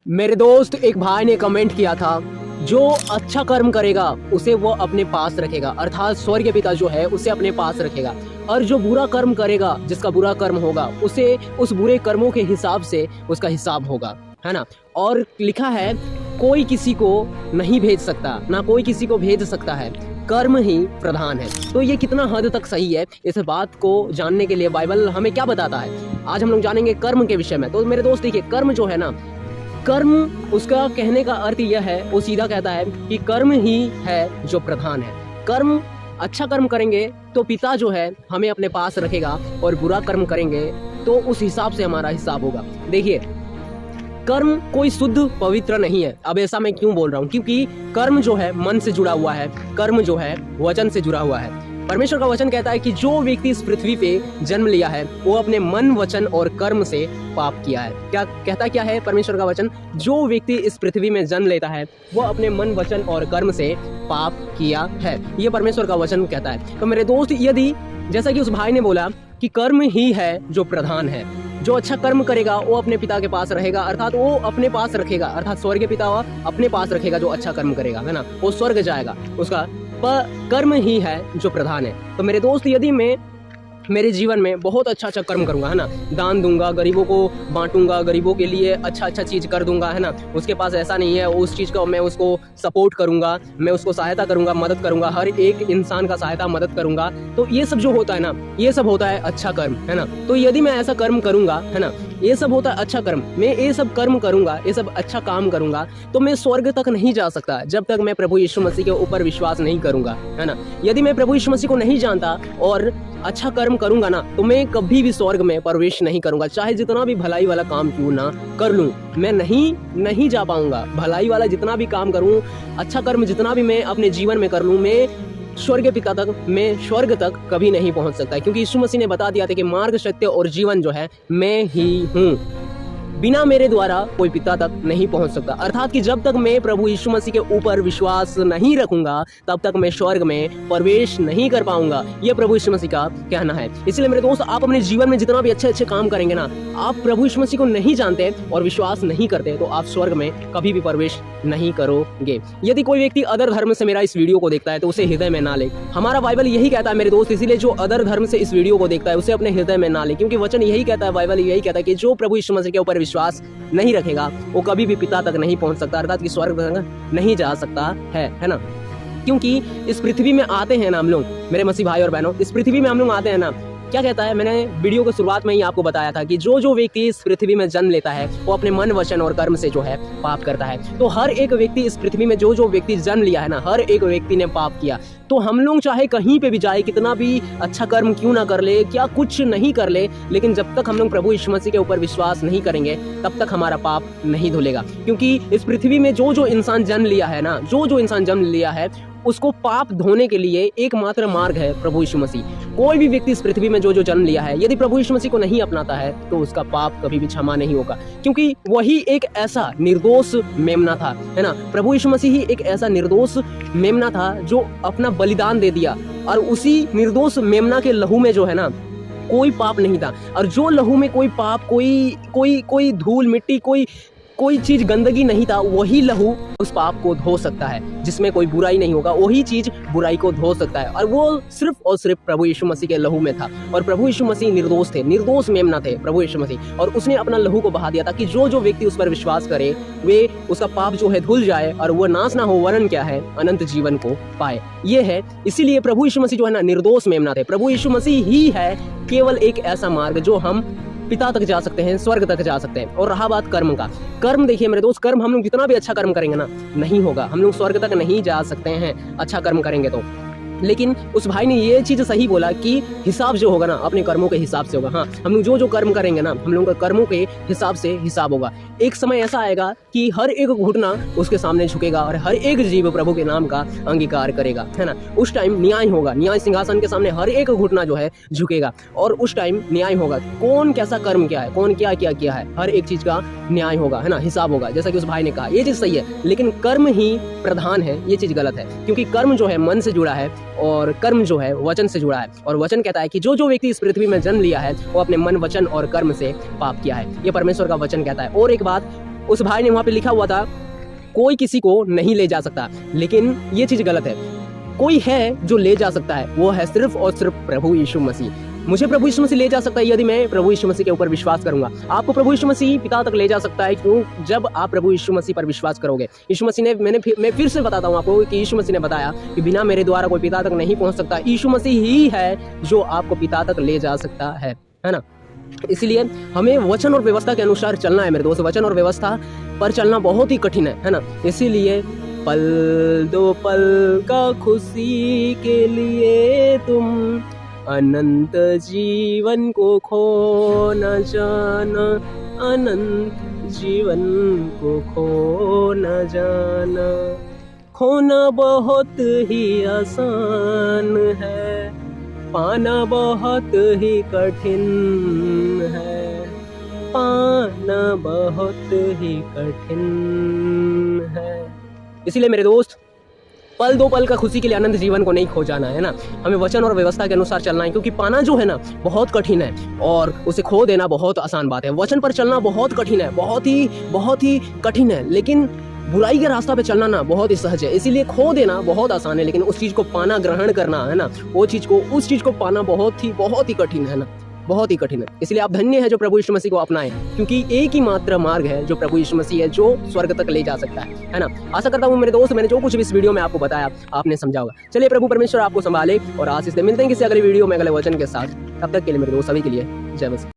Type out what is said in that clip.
मेरे दोस्त एक भाई ने कमेंट किया था, जो अच्छा कर्म करेगा उसे वो अपने पास रखेगा, अर्थात स्वर्गीय पिता जो है उसे अपने पास रखेगा। और जो बुरा कर्म करेगा, जिसका बुरा कर्म होगा, उसे उस बुरे कर्मों के हिसाब से उसका हिसाब होगा, है ना। और लिखा है, कोई किसी को नहीं भेज सकता, ना कोई किसी को भेज सकता है, कर्म ही प्रधान है। तो ये कितना हद तक सही है, इस बात को जानने के लिए बाइबल हमें क्या बताता है, आज हम लोग जानेंगे कर्म के विषय में। तो मेरे दोस्त देखिए, कर्म जो है ना, कर्म उसका कहने का अर्थ यह है, वो सीधा कहता है कि कर्म ही है जो प्रधान है। कर्म, अच्छा कर्म करेंगे तो पिता जो है हमें अपने पास रखेगा, और बुरा कर्म करेंगे तो उस हिसाब से हमारा हिसाब होगा। देखिए, कर्म कोई शुद्ध पवित्र नहीं है। अब ऐसा मैं क्यों बोल रहा हूँ, क्योंकि कर्म जो है मन से जुड़ा हुआ है, कर्म जो है वचन से जुड़ा हुआ है। परमेश्वर का वचन कहता है कि जो व्यक्ति इस पृथ्वी पे जन्म लिया है वो अपने मन, वचन और कर्म से पाप किया है। क्या है परमेश्वर का वचन, जो व्यक्ति इस पृथ्वी में जन्म लेता है वो अपने मन, वचन और कर्म से पाप किया है, ये परमेश्वर का वचन कहता है। तो मेरे दोस्त, यदि जैसा कि उस भाई ने बोला कि कर्म ही है जो प्रधान है, जो अच्छा कर्म करेगा वो अपने पिता के पास रहेगा, अर्थात वो अपने पास रखेगा, अर्थात स्वर्गीय पिता अपने पास रखेगा। जो अच्छा कर्म करेगा, है ना, वो स्वर्ग जाएगा, उसका कर्म ही है जो प्रधान है। तो मेरे दोस्त, यदि मैं मेरे जीवन में बहुत अच्छा कर्म करूंगा, है ना, दान दूंगा, गरीबों को बांटूंगा, गरीबों के लिए अच्छा चीज कर दूंगा, है ना, उसके पास ऐसा नहीं है, उस चीज को मैं उसको सपोर्ट करूंगा, मैं उसको सहायता करूंगा, मदद करूंगा, हर एक इंसान का सहायता मदद करूंगा। तो ये सब जो होता है ना, ये सब होता है अच्छा कर्म, है ना। तो यदि मैं ऐसा कर्म करूंगा, है ना, ये सब होता है अच्छा कर्म, मैं ये सब कर्म करूंगा, ये सब अच्छा काम करूंगा, तो मैं स्वर्ग तक नहीं जा सकता जब तक मैं प्रभु यीशु मसीह के ऊपर विश्वास नहीं करूंगा, है ना। यदि मैं प्रभु यीशु मसीह को नहीं जानता और अच्छा कर्म करूंगा ना, तो मैं कभी भी स्वर्ग में प्रवेश नहीं करूंगा, चाहे जितना भी भलाई वाला काम क्यों ना कर लूं, मैं नहीं जा पाऊंगा। भलाई वाला जितना भी काम करूं, अच्छा कर्म जितना भी मैं अपने जीवन में कर लूं, मैं स्वर्गीय पिता तक, मैं स्वर्ग तक कभी नहीं पहुंच सकता, क्योंकि यीशु मसीह ने बता दिया था कि मार्ग, सत्य और जीवन जो है मैं ही हूं। बिना मेरे द्वारा कोई पिता तक नहीं पहुंच सकता, अर्थात कि जब तक मैं प्रभु यीशु मसीह के ऊपर विश्वास नहीं रखूंगा तब तक मैं स्वर्ग में प्रवेश नहीं कर पाऊंगा, यह प्रभु यीशु मसीह का कहना है। इसलिए मेरे दोस्त, आप अपने जीवन में जितना भी अच्छे काम करेंगे ना, आप प्रभु यीशु मसीह को नहीं जानते और विश्वास नहीं करते, तो आप स्वर्ग में कभी भी प्रवेश नहीं करोगे। यदि कोई व्यक्ति अदर धर्म से मेरा इस वीडियो को देखता है तो उसे हृदय में ना ले। हमारा बाइबल यही कहता है मेरे दोस्त, इसीलिए जो अदर धर्म से इस वीडियो को देखता है उसे अपने हृदय में ना ले, क्योंकि वचन यही कहता है, बाइबल यही कहता है कि जो प्रभु यीशु मसीह के ऊपर विश्वास नहीं रखेगा वो कभी भी पिता तक नहीं पहुंच सकता, अर्थात कि स्वर्ग तक नहीं जा सकता है ना। क्योंकि इस पृथ्वी में आते हैं ना हम लोग, मेरे मसीह भाई और बहनों, इस पृथ्वी में हम लोग आते हैं ना, क्या कहता है, मैंने वीडियो के शुरुआत में ही आपको बताया था कि जो व्यक्ति इस पृथ्वी में जन्म लेता है वो अपने मन, वचन और कर्म से जो है पाप करता है। तो हर एक व्यक्ति इस पृथ्वी में जो व्यक्ति जन्म लिया है ना, हर एक व्यक्ति ने पाप किया। तो हम लोग चाहे कहीं पे भी जाए, कितना भी अच्छा कर्म क्यों ना कर ले, क्या कुछ नहीं कर ले, लेकिन जब तक हम लोग प्रभु यीशु मसीह के ऊपर विश्वास नहीं करेंगे तब तक हमारा पाप नहीं धुलेगा। क्योंकि इस पृथ्वी में जो इंसान जन्म लिया है ना, जो इंसान जन्म लिया है, उसको पाप धोने के लिए एकमात्र मार्ग है प्रभु यीशु मसीह। कोई भी व्यक्ति इस पृथ्वी में जो जन्म लिया है, यदि प्रभु यीशु मसीह को नहीं अपनाता है तो उसका पाप कभी भी क्षमा नहीं होगा, क्योंकि वही एक ऐसा निर्दोष मेमना था, है ना। प्रभु यीशु मसीह ही एक ऐसा निर्दोष मेमना था जो अपना बलिदान दे दिया, और उसी निर्दोष मेमना के लहू में जो है ना कोई पाप नहीं था। और जो लहू में कोई पाप, कोई धूल मिट्टी, कोई चीज गंदगी नहीं था, वही लहू उस पाप को धो सकता है, जिसमें कोई बुराई नहीं होगा, वही चीज बुराई को धो सकता है, और वो सिर्फ और सिर्फ प्रभु यीशु मसीह के लहू में था। और प्रभु यीशु मसीह निर्दोष थे, निर्दोष मेमना थे प्रभु यीशु मसीह, और उसने अपना लहू को बहा दिया था कि जो व्यक्ति उस पर विश्वास करे वे उसका पाप जो है धुल जाए और वो नाश ना हो, वरन क्या है, अनंत जीवन को पाए। ये है, इसीलिए प्रभु यीशु मसीह जो है ना निर्दोष मेमना थे। प्रभु यीशु मसीह ही है केवल एक ऐसा मार्ग जो हम पिता तक जा सकते हैं, स्वर्ग तक जा सकते हैं। और रहा बात कर्म का, कर्म देखिए मेरे दोस्त, कर्म हम लोग जितना भी अच्छा कर्म करेंगे ना, नहीं होगा, हम लोग स्वर्ग तक नहीं जा सकते हैं अच्छा कर्म करेंगे तो। लेकिन उस भाई ने ये चीज सही बोला कि हिसाब जो होगा ना अपने कर्मों के हिसाब से होगा। हाँ, हम लोग जो कर्म करेंगे ना, हम लोगों का कर्मों के हिसाब से हिसाब होगा। एक समय ऐसा आएगा कि हर एक घुटना उसके सामने झुकेगा और हर एक जीव प्रभु के नाम का अंगीकार करेगा, है ना। उस टाइम न्याय होगा, न्याय सिंहासन के सामने हर एक घुटना जो है झुकेगा, और उस टाइम न्याय होगा, कौन कैसा कर्म किया है, कौन क्या किया है, हर एक चीज का न्याय होगा, है ना, हिसाब होगा। जैसा कि उस भाई ने कहा, ये चीज सही है, लेकिन कर्म ही प्रधान है, ये चीज गलत है, क्योंकि कर्म जो है मन से जुड़ा है और कर्म जो है वचन से जुड़ा है। और वचन कहता है कि जो व्यक्ति इस पृथ्वी में जन्म लिया है वो अपने मन, वचन और कर्म से पाप किया है, ये परमेश्वर का वचन कहता है। और एक बात, उस भाई ने वहाँ पे लिखा हुआ था कोई किसी को नहीं ले जा सकता, लेकिन ये चीज़ गलत है। कोई है जो ले जा सकता है, वो है सिर्फ और सिर्फ प्रभु यीशु मसीह। मुझे प्रभु यीशु मसीह ले जा सकता है यदि मैं प्रभु यीशु मसीह के ऊपर विश्वास करूंगा। आपको प्रभु यीशु मसीह पिता तक ले जा सकता है क्यों? जब आप प्रभु यीशु मसीह पर विश्वास करोगे। यीशु मसीह ने मैं फिर से बताता हूँ आपको कि यीशु मसीह ने बताया कि बिना मेरे द्वारा कोई पिता तक नहीं पहुंच सकता। यीशु मसीह ही है जो आपको पिता तक ले जा सकता है ना। इसलिए हमें वचन और व्यवस्था के अनुसार चलना है मेरे दोस्त। वचन और व्यवस्था पर चलना बहुत ही कठिन है ना। इसीलिए पल दो पल का खुशी के लिए तुम अनंत जीवन को खो न जाना, अनंत जीवन को खो न जाना। खोना बहुत ही आसान है, पाना बहुत ही कठिन है, पाना बहुत ही कठिन है। इसीलिए मेरे दोस्त पल दो पल का खुशी के लिए अनंत जीवन को नहीं खो जाना है ना। हमें वचन और व्यवस्था के अनुसार चलना है, क्योंकि पाना जो है ना बहुत कठिन है और उसे खो देना बहुत आसान बात है। वचन पर चलना बहुत कठिन है, बहुत ही कठिन है, लेकिन बुराई के रास्ता पे चलना ना बहुत ही सहज है। इसीलिए खो देना बहुत आसान है, लेकिन उस चीज़ को पाना, ग्रहण करना है ना, उस चीज़ को पाना बहुत ही कठिन है ना, बहुत ही कठिन है। इसलिए आप धन्य है जो प्रभु यीशु मसीह को अपनाएं, क्योंकि एक ही मात्र मार्ग है जो प्रभु यीशु मसीह है, जो स्वर्ग तक ले जा सकता है ना। आशा करता हूँ मेरे दोस्त, मैंने जो कुछ भी इस वीडियो में आपको बताया आपने समझा होगा। चलिए प्रभु परमेश्वर आपको संभाले और आशीष दे। मिलते हैं किसी अगले वीडियो में अगले वचन के साथ। तब तक के लिए मेरे दोस्त सभी के लिए जय मसीह।